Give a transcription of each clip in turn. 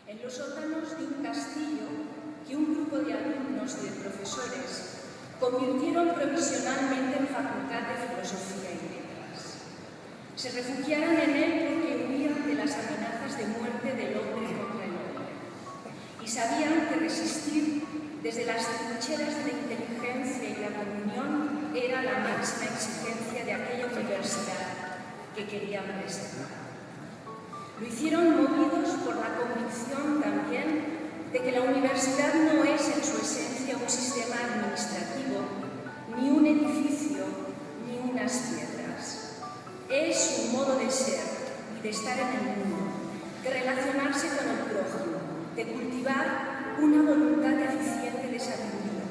en los sótanos de un castillo que un grupo de alumnos y de profesores convirtieron provisionalmente en Facultad de Filosofía y Letras. Se refugiaron en él porque huían de las amenazas de muerte del hombre contra el hombre y sabían que resistir desde las trincheras de la inteligencia y la comunión era la máxima exigencia de aquella universidad que querían preservar. Lo hicieron movidos por la convicción también de que la universidad no es en su esencia un sistema administrativo, ni un edificio, ni unas piedras. Es un modo de ser y de estar en el mundo, de relacionarse con el prójimo, de cultivar una voluntad eficiente de sabiduría,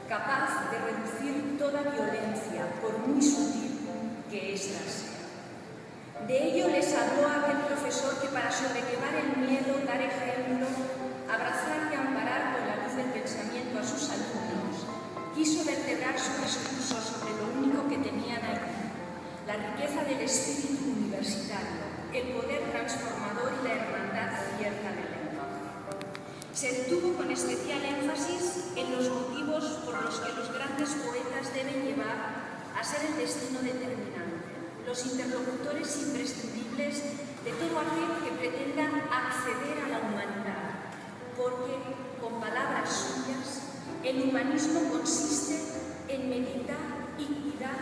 capaz de reducir toda violencia, por muy sutil que ésta sea. De ello les habló aquel profesor que para sobrellevar el miedo, dar ejemplo, abrazar y amparar con la luz del pensamiento a sus alumnos, quiso vertebrar su discurso sobre lo único que tenían aquí, la riqueza del espíritu universitario, el poder transformador y la hermandad cierta del lenguaje. Se detuvo con especial énfasis en los motivos por los que los grandes poetas deben llevar a ser el destino determinante, los interlocutores imprescindibles de todo aquel que pretenda acceder a la humanidad, porque, con palabras suyas, el humanismo consiste en meditar y cuidar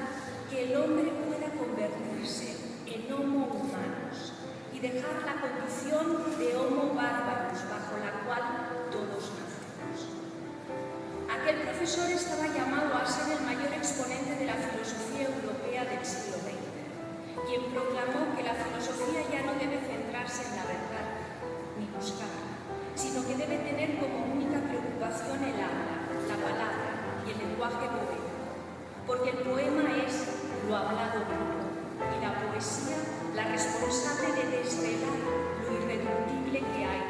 que el hombre pueda convertirse en homo humanos y dejar la condición de homo bárbaros bajo la cual todos nacemos. Aquel profesor estaba llamado a ser el mayor exponente de la filosofía europea del siglo XX, quien proclamó que la filosofía ya no debe centrarse en la verdad ni buscarla, sino que debe tener como única preocupación el habla, la palabra y el lenguaje poético, porque el poema es lo hablado puro y la poesía la responsable de desvelar lo irreductible que hay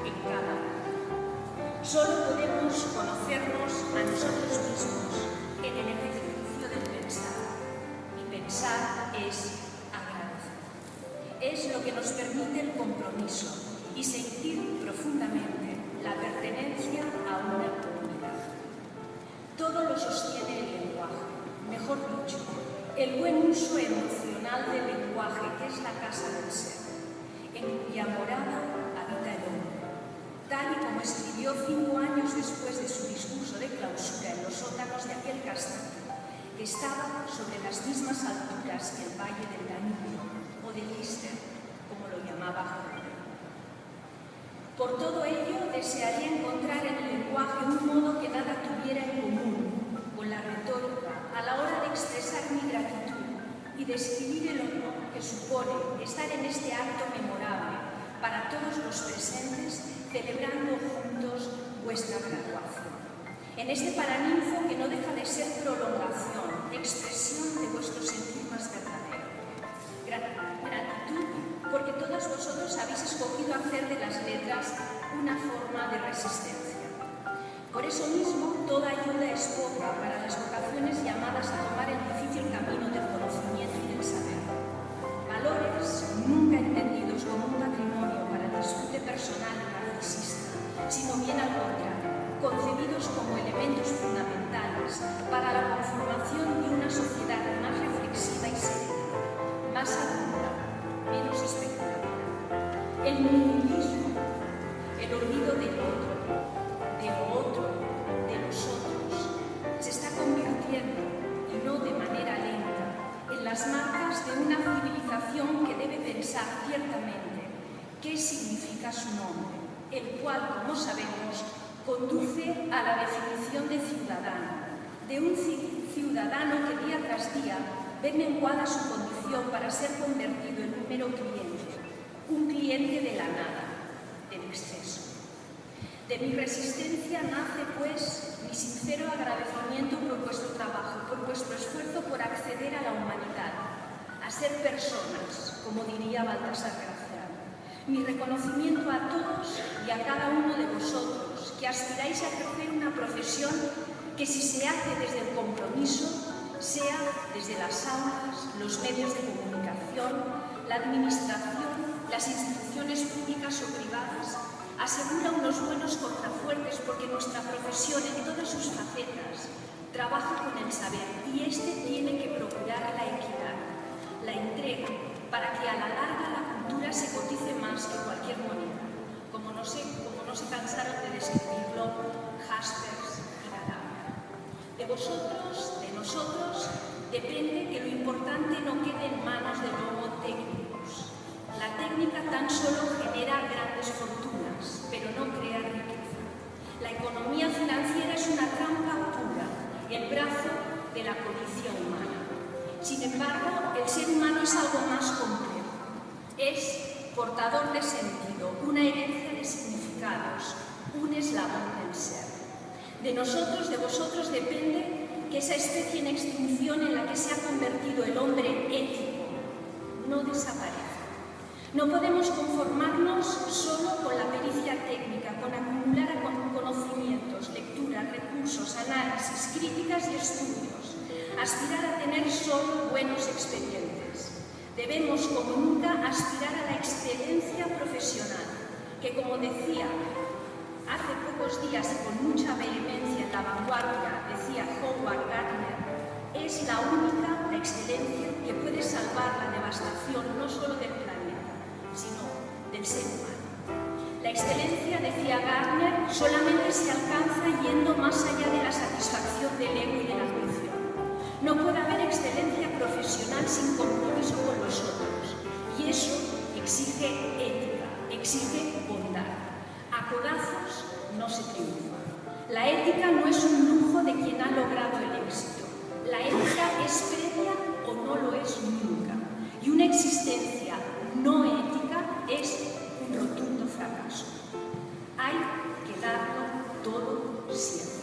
en cada uno. Solo podemos conocernos a nosotros mismos en el ejercicio del pensar, y pensar es es lo que nos permite el compromiso y sentir profundamente la pertenencia a una comunidad. Todo lo sostiene el lenguaje, mejor dicho, el buen uso emocional del lenguaje, que es la casa del ser, en cuya morada habita el hombre, tal y como escribió 5 años después de su discurso de clausura en los sótanos de aquel castillo, que estaba sobre las mismas alturas que el valle del Danubio, de Lister, como lo llamaba Jorge. Por todo ello, desearía encontrar en el lenguaje un modo que nada tuviera en común con la retórica a la hora de expresar mi gratitud y describir el honor que supone estar en este acto memorable para todos los presentes, celebrando juntos vuestra graduación. En este paraninfo que no deja de ser prolongación, expresión de vuestro sentir más verdadero. Gratitud porque todos vosotros habéis escogido hacer de las letras una forma de resistencia. Por eso mismo, toda ayuda es poca para las vocaciones llamadas a tomar el difícil camino del conocimiento y del saber. Valores nunca entendidos como un patrimonio para el disfrute personal y narcisista, sino bien al contrario, concebidos como elementos fundamentales para la conformación de una sociedad más reflexiva y serena, más adulta, menos especulativa. El nihilismo, el olvido del otro, de los otros, se está convirtiendo, y no de manera lenta, en las marcas de una civilización que debe pensar ciertamente qué significa su nombre, el cual, como sabemos, conduce a la definición de ciudadano, de un ciudadano que día tras día ve menguada su condición para ser convertido en un mero cliente, un cliente de la nada, del exceso. De mi resistencia nace, pues, mi sincero agradecimiento por vuestro trabajo, por vuestro esfuerzo por acceder a la humanidad, a ser personas, como diría Baltasar Gracián. Mi reconocimiento a todos y a cada uno de vosotros que aspiráis a ejercer una profesión que, si se hace desde el compromiso, sea desde las aulas, los medios de comunicación, la administración, las instituciones públicas o privadas, asegura unos buenos contrafuertes porque nuestra profesión en todas sus facetas trabaja con el saber y este tiene que procurar la equidad, la entrega, para que a la larga la cultura se cotice más que cualquier moneda, como no se cansaron de describirlo Jaspers y Gadamer. De vosotros, de nosotros, depende que lo importante no quede en manos de técnicos. La técnica tan solo genera grandes fortunas, pero no crea riqueza. La economía financiera es una trampa pura, el brazo de la codicia humana. Sin embargo, el ser humano es algo más complejo. Es portador de sentido, una herencia de significados, un eslabón del ser. De nosotros, de vosotros, depende que esa especie en extinción en la que se ha convertido el hombre ético no desaparezca. No podemos conformarnos solo con la pericia técnica, con acumular conocimientos, lecturas, recursos, análisis, críticas y estudios, aspirar a tener solo buenos expedientes. Debemos, como nunca, aspirar a la excelencia profesional, que, como decía hace pocos días y con mucha vehemencia en La Vanguardia, decía Howard Gardner, es la única excelencia que puede salvar la devastación no solo del planeta, sino del ser humano. La excelencia, decía Gardner, solamente se alcanza yendo más allá de la satisfacción del ego y de la ambición. No puede haber excelencia profesional sin compromiso con los otros, y eso exige ética, exige bondad. A codazos no se triunfa. La ética no es un lujo de quien ha logrado el éxito. La ética es previa o no lo es nunca. Y una existencia no ética es un rotundo fracaso. Hay que darlo todo siempre.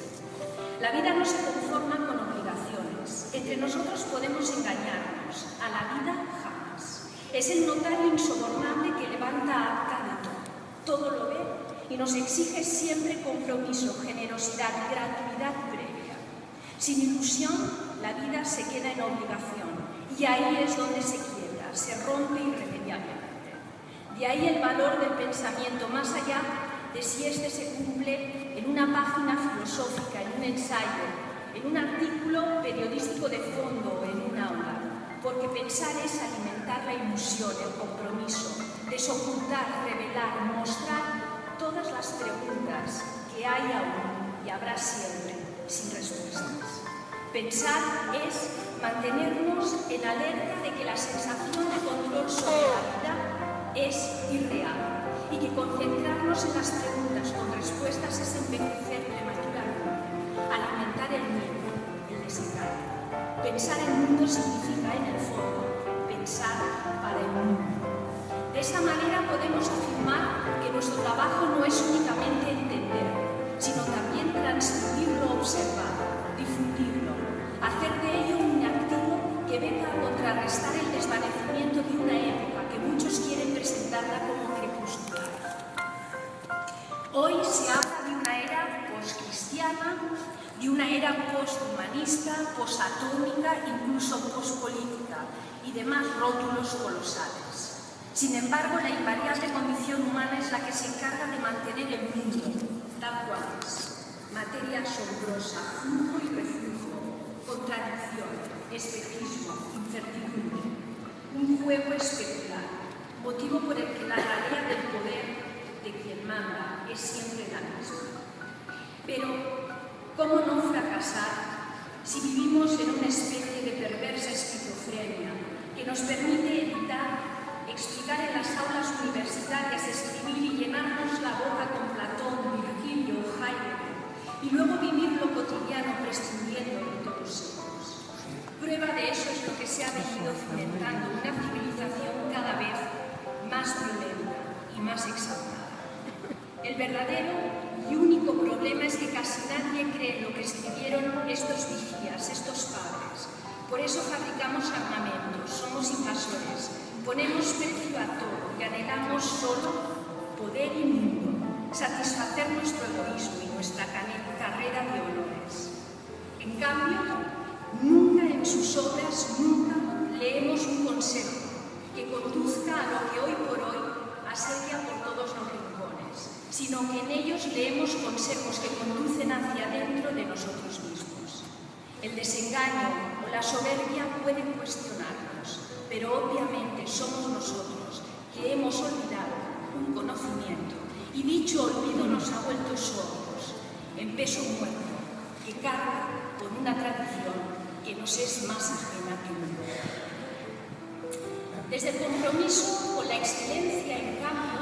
La vida no se conforma con obligaciones. Entre nosotros podemos engañarnos. A la vida jamás. Es el notario insobornable que levanta acta de todo. Todo lo ve y nos exige siempre compromiso, generosidad, gratuidad previa. Sin ilusión, la vida se queda en obligación y ahí es donde se quiebra, se rompe irremediablemente. De ahí el valor del pensamiento, más allá de si este se cumple en una página filosófica, en un ensayo, en un artículo periodístico de fondo o en un aula, porque pensar es alimentar la ilusión, el compromiso, desocultar, revelar, mostrar todas las preguntas que hay aún y habrá siempre sin respuestas. Pensar es mantenernos en alerta de que la sensación de control sobre la vida es irreal y que concentrarnos en las preguntas con respuestas es envejecer prematuramente, alimentar el miedo, el desengaño. Pensar el mundo significa, en el fondo, pensar para el mundo. De esta manera podemos afirmar que nuestro trabajo no es únicamente entender, sino también transmitir lo observado, difundirlo, hacer de ello un activo que venga a contrarrestar el desvanecimiento de una época que muchos quieren presentarla como crepuscular. Hoy se habla de una era poscristiana, de una era posthumanista, posatómica, incluso pospolítica y demás rótulos colosales. Sin embargo, la invariable condición humana es la que se encarga de mantener el mundo tal cual es. Materia asombrosa, flujo y reflujo, contradicción, espejismo, incertidumbre. Un juego especular, motivo por el que la ralea del poder de quien manda es siempre la misma. Pero, ¿cómo no fracasar si vivimos en una especie de perversa esquizofrenia que nos permite evitar explicar en las aulas universitarias, escribir y llenarnos la boca con Platón, Virgilio o Heidegger, y luego vivir lo cotidiano prescindiendo de todos ellos? Prueba de eso es lo que se ha venido cimentando, una civilización cada vez más violenta y más exaltada. El verdadero y único problema es que casi nadie cree en lo que escribieron estos vigías, estos padres. Por eso fabricamos armamentos, somos invasores, ponemos precio a todo y anhelamos solo poder y mundo, satisfacer nuestro egoísmo y nuestra carrera de honores. En cambio, nunca en sus obras, nunca leemos un consejo que conduzca a lo que hoy por hoy asedia por todos los rincones, sino sino que en ellos leemos consejos que conducen hacia dentro de nosotros mismos. El desengaño o la soberbia pueden cuestionarnos, pero obviamente somos nosotros que hemos olvidado un conocimiento y dicho olvido nos ha vuelto sordos, en peso muerto, que carga con una tradición que nos es más ajena que nunca. Desde el compromiso con la excelencia, en cambio,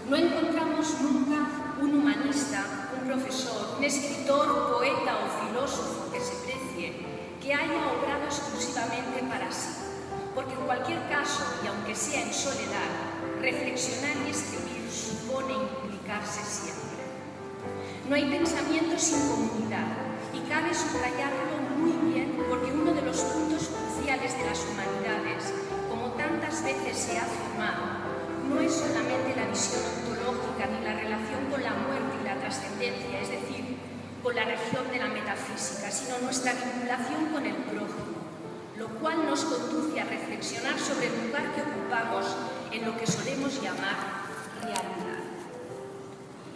no encontramos nunca un humanista, un profesor, un escritor, poeta o filósofo que se precie, que haya obrado exclusivamente para sí, porque en cualquier caso, y aunque sea en soledad, reflexionar y escribir supone implicarse siempre. No hay pensamiento sin comunidad, y cabe subrayarlo muy bien porque uno de los puntos cruciales de las humanidades, como tantas veces se ha afirmado, no es solamente la visión ontológica ni la relación con la muerte y la trascendencia, es decir, con la región de la metafísica, sino nuestra vinculación con el prójimo, lo cual nos conduce a reflexionar sobre el lugar que ocupamos en lo que solemos llamar realidad.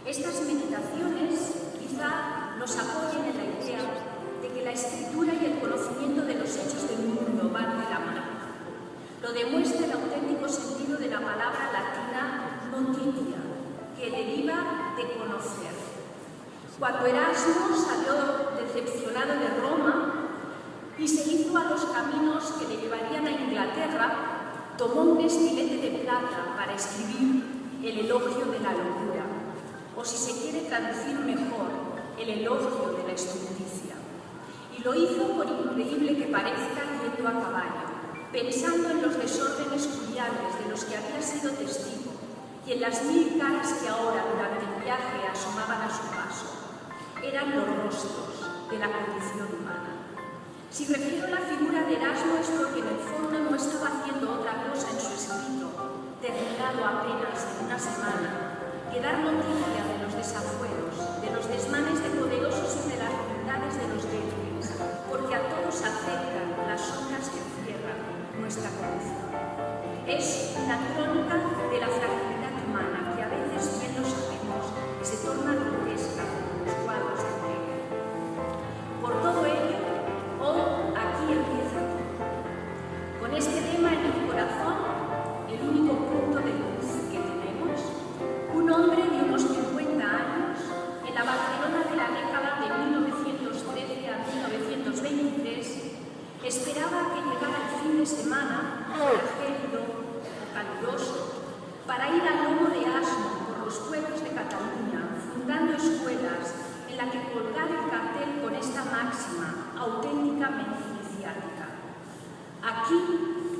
Estas meditaciones quizá nos apoyen en la idea de que la escritura y el conocimiento de los hechos del mundo van de la mano. Lo demuestra el auténtico sentido de la palabra latina notitia, que deriva de conocer. Cuando Erasmo salió decepcionado de Roma y se hizo a los caminos que le llevarían a Inglaterra, tomó un estilete de plata para escribir el elogio de la locura, o si se quiere traducir mejor, el elogio de la estulticia. Y lo hizo, por increíble que parezca, yendo a caballo, pensando en los desórdenes culiares de los que había sido testigo y en las 1000 caras que ahora, durante el viaje, asomaban a su paso. Eran los rostros de la condición humana. Si refiero a la figura de Erasmo es porque en el fondo no estaba haciendo otra cosa en su escrito, terminado apenas en una semana, que dar noticia de los desafueros, de los desmanes de poderosos y de las ruindades de los débiles, porque a todos afectan las sombras que cierran nuestra condición. Es una crónica de la fragilidad humana que a veces bien lo sabemos se torna grotesca como los cuadros de Brecht. Por todo ello, hoy aquí empieza todo. Con este tema en el corazón, el único punto de luz que tenemos, un hombre de unos 50 años, en la Barcelona de la década de 1913 a 1923, esperaba que llegara el fin de semana, gélido o caluroso, para ir al lomo de asno por los pueblos de Cataluña, fundando escuelas en la que colgar el cartel con esta máxima, auténticamente iniciática. Aquí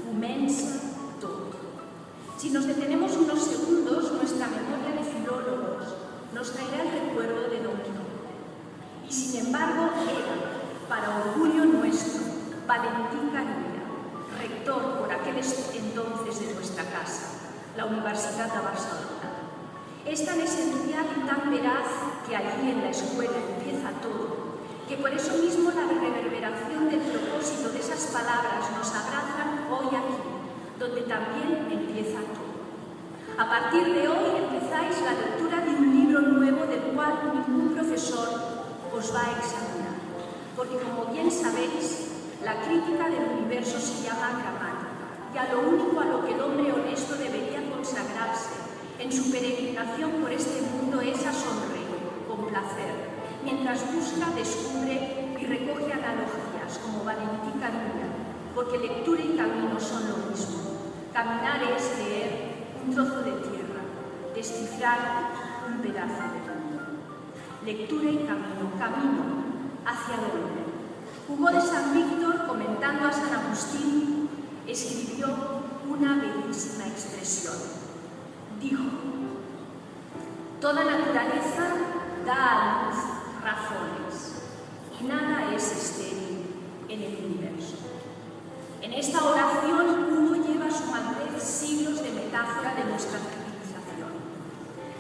comença tot. Si nos detenemos unos segundos, nuestra memoria de filólogos nos traerá el recuerdo de Don Quijote. Y sin embargo, era, para orgullo nuestro, Valentí Carulla, rector por aquel entonces de nuestra casa, la Universidad de Barcelona. Es tan esencial y tan veraz que allí en la escuela empieza todo, que por eso mismo la reverberación del propósito de esas palabras nos abrazan hoy aquí, donde también empieza todo. A partir de hoy empezáis la lectura de un libro nuevo del cual ningún profesor os va a examinar, porque como bien sabéis, la crítica del universo se llama gramática, y a lo único a lo que el hombre honesto debería consagrarse en su peregrinación por este mundo es a sonreír, con placer, mientras busca, descubre y recoge analogías como Valentí Carulla, porque lectura y camino son lo mismo. Caminar es leer un trozo de tierra, descifrar un pedazo de mundo. Lectura y camino, camino, ¿hacia dónde? Hugo de San Víctor, comentando a San Agustín, escribió una bellísima expresión. Dijo: toda naturaleza da a luz razones y nada es estéril en el universo. En esta oración Hugo lleva a su madurez siglos de metáfora de nuestra civilización.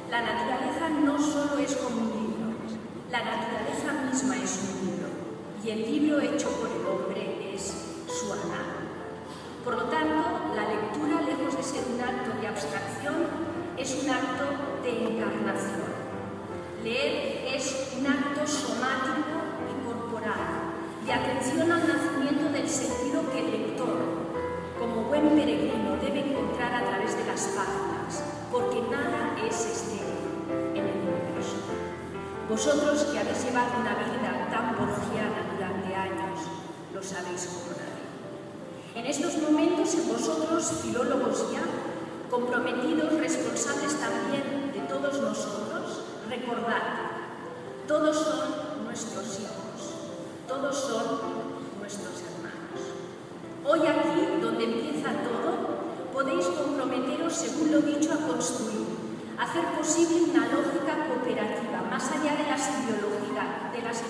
La naturaleza no solo es como un libro, la naturaleza misma es un libro, y el libro hecho por el hombre es su anal. Por lo tanto, la lectura, lejos de ser un acto de abstracción, es un acto de encarnación. atención al nacimiento del sentido que el lector, como buen peregrino, debe encontrar a través de las páginas, porque nada es estéril en el universo. Vosotros que habéis llevado una vida tan borgiana durante años, lo sabéis como nadie. En estos momentos, en vosotros, filólogos ya, comprometidos, responsables también de todos nosotros, recordad, todos son nuestros hijos, todos son nuestros hermanos. Hoy aquí, donde empieza todo, podéis comprometeros, según lo dicho, a construir, a hacer posible una lógica cooperativa, más allá de las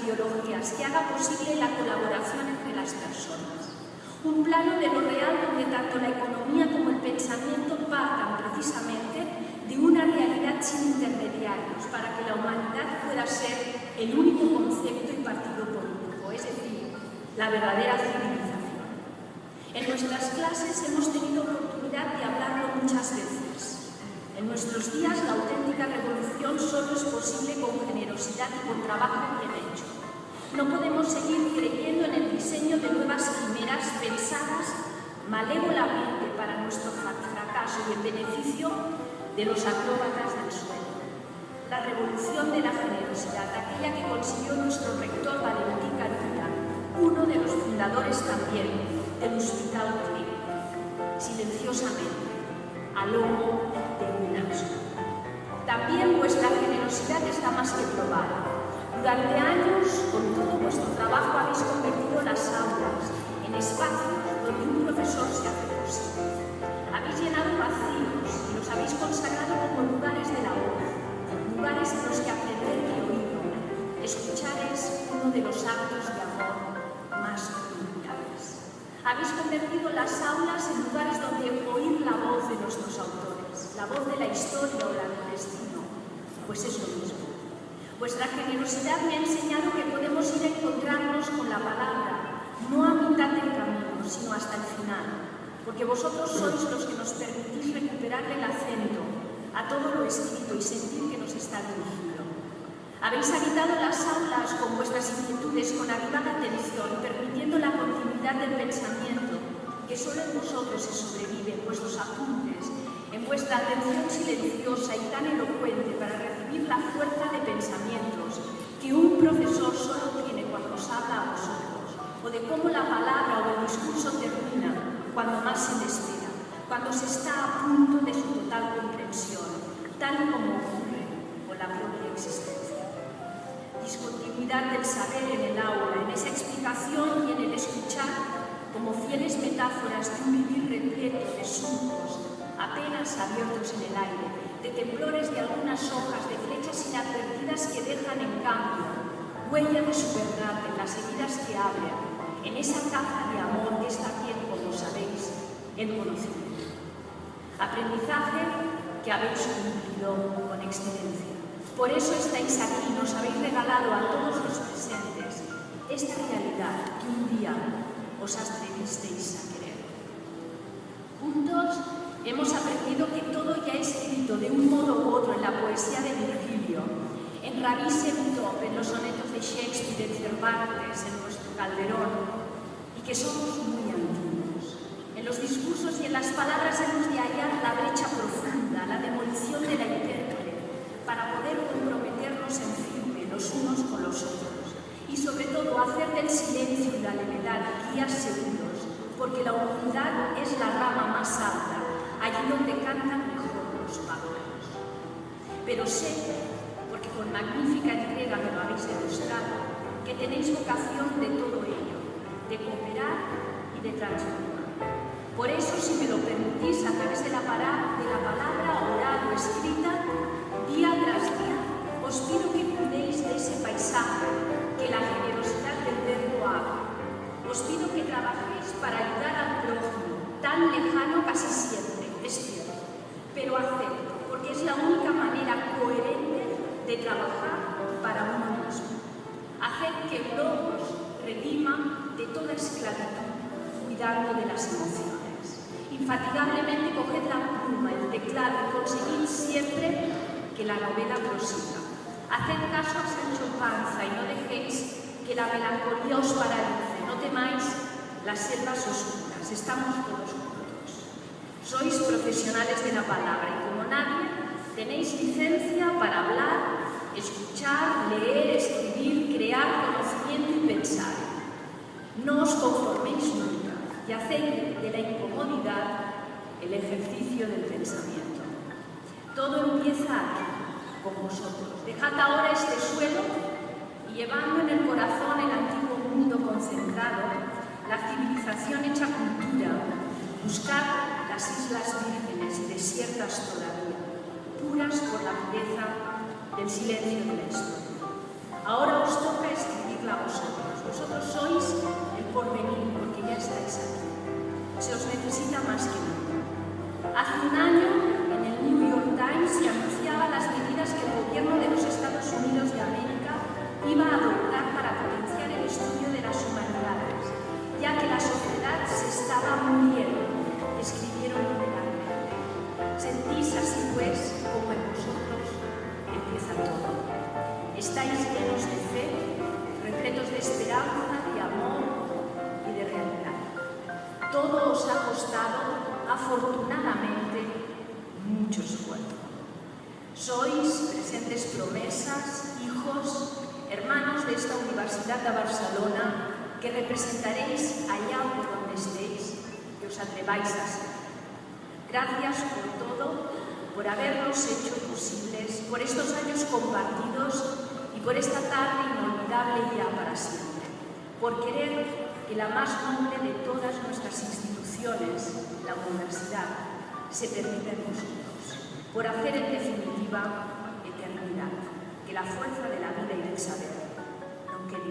ideologías, que haga posible la colaboración entre las personas. Un plano de lo real donde tanto la economía como el pensamiento partan precisamente de una realidad sin intermediarios para que la humanidad pueda ser el único concepto y partido político, es decir, la verdadera civilización. En nuestras clases hemos tenido oportunidad de hablarlo muchas veces. En nuestros días la auténtica revolución solo es posible con generosidad y con trabajo bien hecho. No podemos seguir creyendo en el diseño de nuevas quimeras pensadas malévolamente para nuestro fracaso y en beneficio de los acróbatas del suelo. La revolución de la generosidad, aquella que consiguió nuestro rector Valentín García, uno de los fundadores también del Hospital Clínico, silenciosamente, a lomo de un asno. También vuestra generosidad está más que probada. Durante años, con todo vuestro trabajo, habéis convertido las aulas en espacios donde un profesor se hace posible. Habéis llenado vacíos y los habéis consagrado como lugares de la voz, lugares en los que aprender y oír. Escuchar es uno de los actos de amor más fundamentales. Habéis convertido las aulas en lugares donde oír la voz de nuestros autores, la voz de la historia o la del destino, pues es lo mismo. Vuestra generosidad me ha enseñado que podemos ir a encontrarnos con la palabra, no a mitad del camino, sino hasta el final, porque vosotros sois los que nos permitís recuperar el acento a todo lo escrito y sentir que nos está dirigido. Habéis habitado las aulas con vuestras inquietudes, con avivada atención, permitiendo la continuidad del pensamiento, que solo en vosotros se sobrevive, en vuestros apuntes, en vuestra atención silenciosa y tan elocuente para recibir la fuerza de pensamientos que un profesor solo tiene cuando os habla a vosotros, o de cómo la palabra o el discurso termina cuando más se le espera, cuando se está a punto de su total comprensión, tal como ocurre con la propia existencia. Discontinuidad del saber en el aula, en esa explicación y en el escuchar, como fieles metáforas de un vivir repleto de surcos apenas abiertos en el aire, de temblores de algunas hojas, de flechas inadvertidas que dejan en cambio huella de su verdad en las heridas que abren, en esa caza de amor que es también, como sabéis, el conocimiento. Aprendizaje que habéis cumplido con excelencia. Por eso estáis aquí, nos habéis regalado a todos los presentes esta realidad que un día os atrevisteis a querer. Juntos hemos aprendido que todo ya escrito de un modo u otro en la poesía de Virgilio, en Rabí Top, en los sonetos de Shakespeare, en Cervantes, en nuestro Calderón, y que somos muy antiguos. En los discursos y en las palabras hemos de hallar la brecha profunda, la demolición de la intérprete, para poder comprometernos en firme los unos con los otros, y sobre todo hacer del silencio y la levedad guías seguros, porque la humildad es la rama más alta, allí donde cantan mejor los pájaros. Pero sé, porque con magnífica entrega me lo habéis demostrado, que tenéis vocación de todo ello, de cooperar y de transformar. Por eso, si me lo permitís, a través de la palabra oral o escrita, día tras día, os pido que cuidéis de ese paisaje que la generosidad del verbo abre. Os pido que trabajéis para ayudar al prójimo, tan lejano casi siempre, es cierto, pero acepto, porque es la única manera coherente de trabajar para uno mismo. Haced que el logos redima de toda esclavitud, cuidando de las emociones. Infatigablemente coged la pluma, el teclado y conseguid siempre que la novela prosiga. Haced caso a Sancho Panza y no dejéis que la melancolía os paralice. no temáis las selvas oscuras, estamos todos juntos. Sois profesionales de la palabra y como nadie tenéis licencia para hablar, escuchar, leer, escribir, crear conocimiento y pensar. No os conforméis nunca y haced de la incomodidad el ejercicio del pensamiento. Todo empieza aquí, con vosotros. Dejad ahora este suelo y llevando en el corazón el antiguo mundo concentrado, la civilización hecha cultura, buscad las islas vírgenes y desiertas todavía, puras por la pureza del silencio de la historia. Ahora os toca escribirla a vosotros. Vosotros sois el porvenir, porque ya estáis aquí. Se os necesita más que nunca. Hace un año, en el New York Times se anunciaba las medidas que el gobierno de los Estados Unidos de América iba a adoptar para potenciar el estudio de las humanidades, ya que la sociedad se estaba muriendo, escribieron literalmente. Sentís así pues como en vosotros empieza todo. Estáis llenos de fe, repletos de esperanza, de amor y de realidad. Todo os ha costado, afortunadamente, mucho esfuerzo. Sois presentes promesas, hijos, hermanos de esta Universidad de Barcelona, que representaréis allá por donde estéis, que os atreváis a ser. Gracias por todo, por habernos hecho posibles, por estos años compartidos y por esta tarde inolvidable ya para siempre, por querer que la más noble de todas nuestras instituciones, la universidad, se permita en vosotros, por hacer en definitiva eternidad, que la fuerza de la vida y del saber no quede